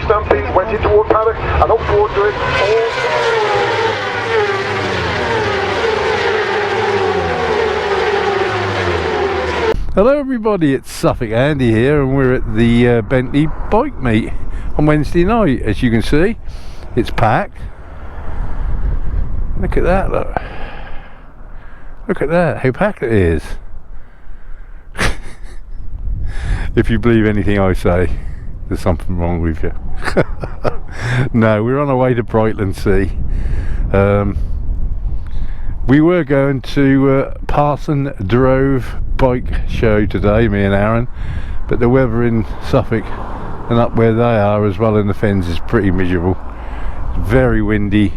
Stampede went into toward paddock and up towards it. Hello everybody, it's Suffolk Andy here, and we're at the Bentley bike meet on Wednesday night. As you can see, it's packed. Look at that, look. Look at that, how packed it is. If you believe anything I say, there's something wrong with you. No, we're on our way to Brightlingsea. We were going to Parson Drove bike show today, me and Aaron, but the weather in Suffolk and up where they are as well in the Fens is pretty miserable. It's very windy.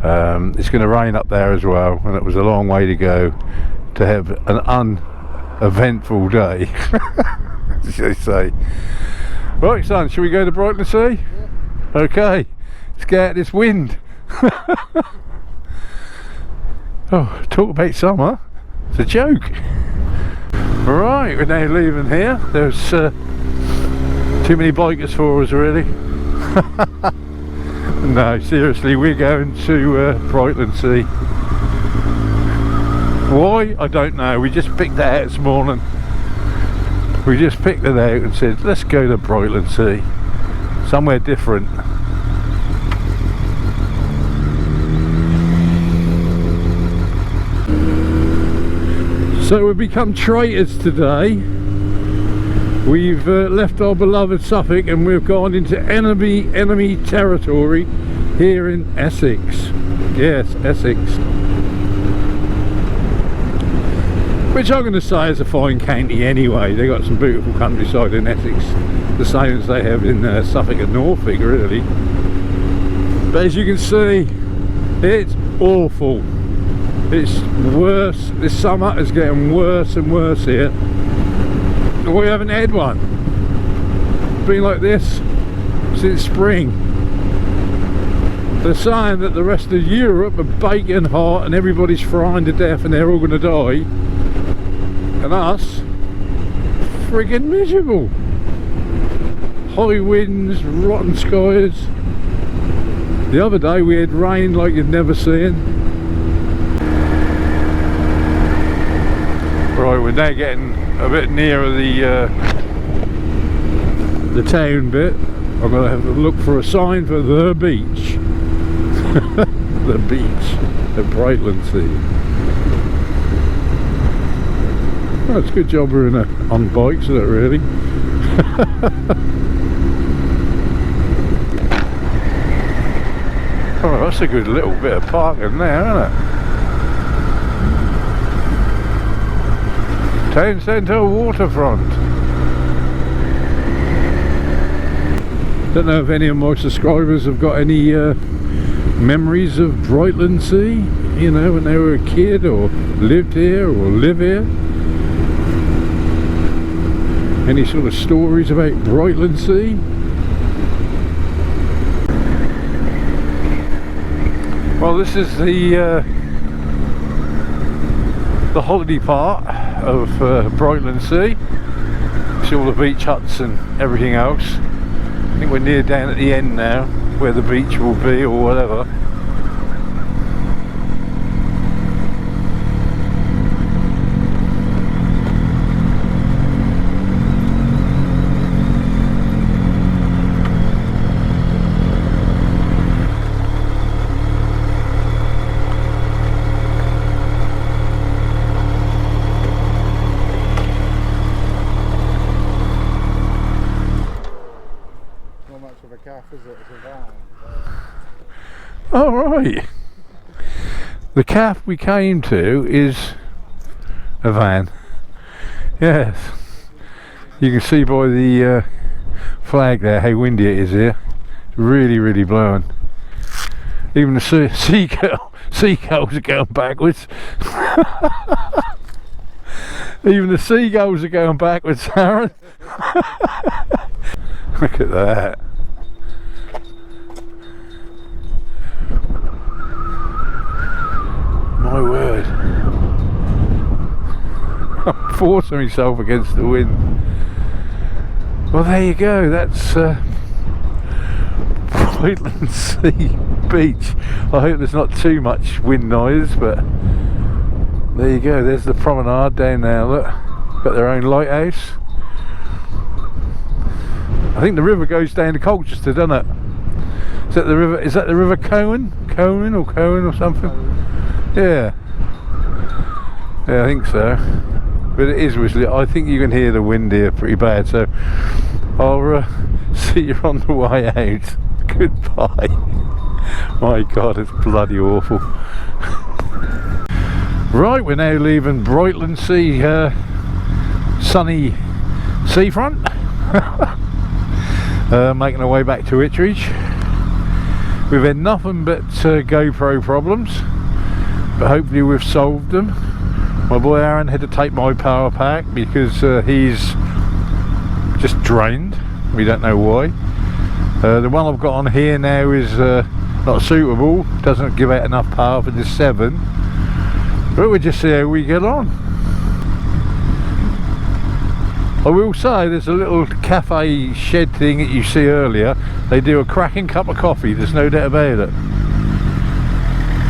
It's going to rain up there as well, and it was a long way to go to have an uneventful day. As they say. Right, son, shall we go to Brightlingsea? Yeah. Okay, let's get out of this wind. Oh, talk about summer, it's a joke. Right, we're now leaving here. There's too many bikers for us, really. No, seriously, we're going to Brightlingsea. Why? I don't know. We just picked that out this morning. We just picked it out and said, let's go to Brightlingsea. Somewhere different. So we've become traitors today. We've left our beloved Suffolk and we've gone into enemy territory here in Essex. Yes, Essex. Which I'm going to say is a fine county anyway. They've got some beautiful countryside in Essex, the same as they have in Suffolk and Norfolk, really. But as you can see, it's awful. It's worse. This summer is getting worse and worse here. We haven't had one. It's been like this since spring. They're saying that the rest of Europe are baking hot and everybody's frying to death and they're all going to die. And us, friggin' miserable. High winds, rotten skies. The other day we had rain like you'd never seen. Right, we're now getting a bit nearer the town bit. I'm going to have to look for a sign for the beach. The beach at Brightlingsea. Oh, it's a good job we're on bikes, isn't it, really? Oh, that's a good little bit of parking there, isn't it? Town centre waterfront. Don't know if any of my subscribers have got any memories of Brightlingsea, you know, when they were a kid or lived here or live here. Any sort of stories about Brightlingsea? Well, this is the holiday part of Brightlingsea. See all the beach huts and everything else. I think we're near down at the end now, where the beach will be or whatever. Oh right, the calf we came to is a van. Yes, you can see by the flag there how windy it is here. It's really blowing. Even the seagulls are going backwards. Even the seagulls are going backwards, Aaron. Look at that. My word. I'm forcing myself against the wind. Well, there you go. That's Brightlingsea Beach. I hope there's not too much wind noise, but there you go, there's the promenade down there, look. Got their own lighthouse. I think the river goes down to Colchester, doesn't it? Is that the river? Is that the River Cohen or something? Yeah. Yeah, I think so. But it is whistling. I think you can hear the wind here pretty bad, so I'll see you on the way out. Goodbye. My God, it's bloody awful. Right, we're now leaving Brightlingsea, sunny seafront. Making our way back to Ipswich. We've had nothing but GoPro problems, but hopefully we've solved them. My boy Aaron had to take my power pack because he's just drained. We don't know why. The one I've got on here now is not suitable, doesn't give out enough power for the 7, but we'll just see how we get on. I will say there's a little cafe shed thing that you see earlier. They do a cracking cup of coffee, there's no doubt about it.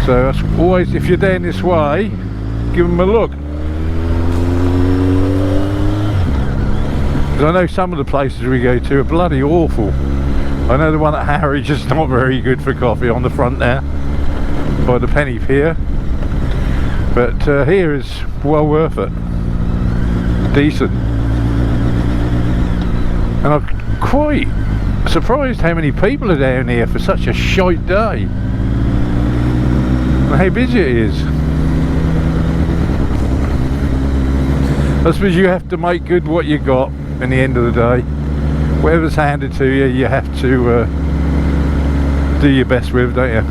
So that's always, if you're down this way, give them a look. Because I know some of the places we go to are bloody awful. I know the one at Harwich is not very good for coffee on the front there, by the penny pier. But here is well worth it. Decent. And I'm quite surprised how many people are down here for such a shite day. And how busy it is. I suppose you have to make good what you got in the end of the day. Whatever's handed to you, you have to do your best with, don't you?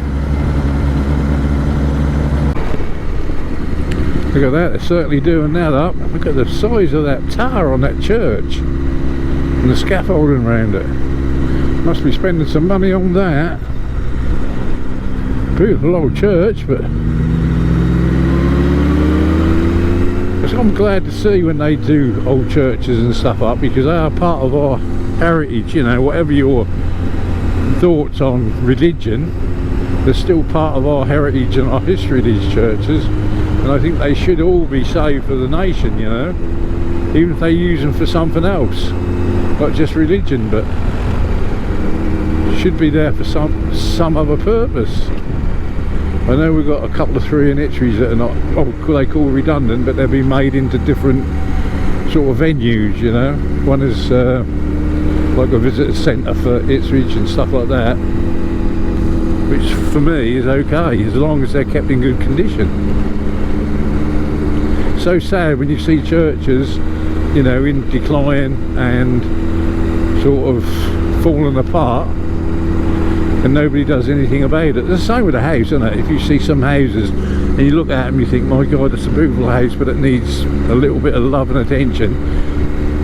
Look at that, they're certainly doing that up. Look at the size of that tower on that church. And the scaffolding around it. Must be spending some money on that. Beautiful old church, but I'm glad to see when they do old churches and stuff up, because they are part of our heritage, you know, whatever your thoughts on religion, they're still part of our heritage and our history, these churches, and I think they should all be saved for the nation, you know, even if they use them for something else. Not just religion, but should be there for some other purpose. I know we've got a couple of 3 in Ipswich that are not, well, they call redundant, but they've been made into different sort of venues, you know. One is like a visitor centre for Ipswich and stuff like that, which for me is okay, as long as they're kept in good condition. So sad when you see churches, you know, in decline and sort of falling apart, and nobody does anything about it. It's the same with a house, isn't it? If you see some houses and you look at them, you think, my God, it's a beautiful house, but it needs a little bit of love and attention,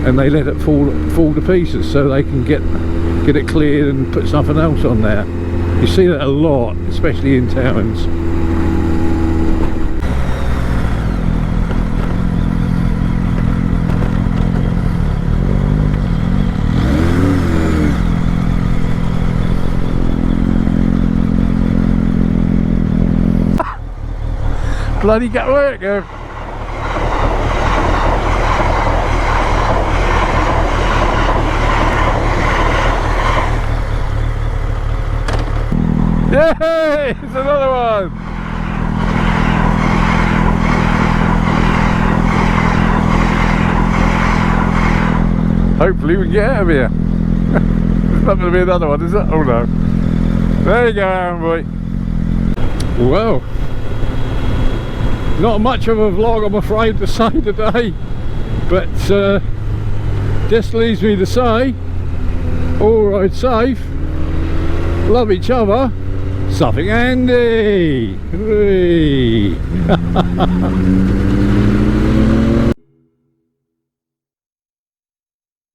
and they let it fall to pieces so they can get it cleared and put something else on there. You see that a lot, especially in towns. Bloody get work, go. Yay! It's another one! Hopefully we can get out of here. There's not going to be another one, is it? Oh no. There you go, Aaron boy. Well, not much of a vlog, I'm afraid to say today, but just leaves me to say, all ride safe, love each other, Suffolk Andy.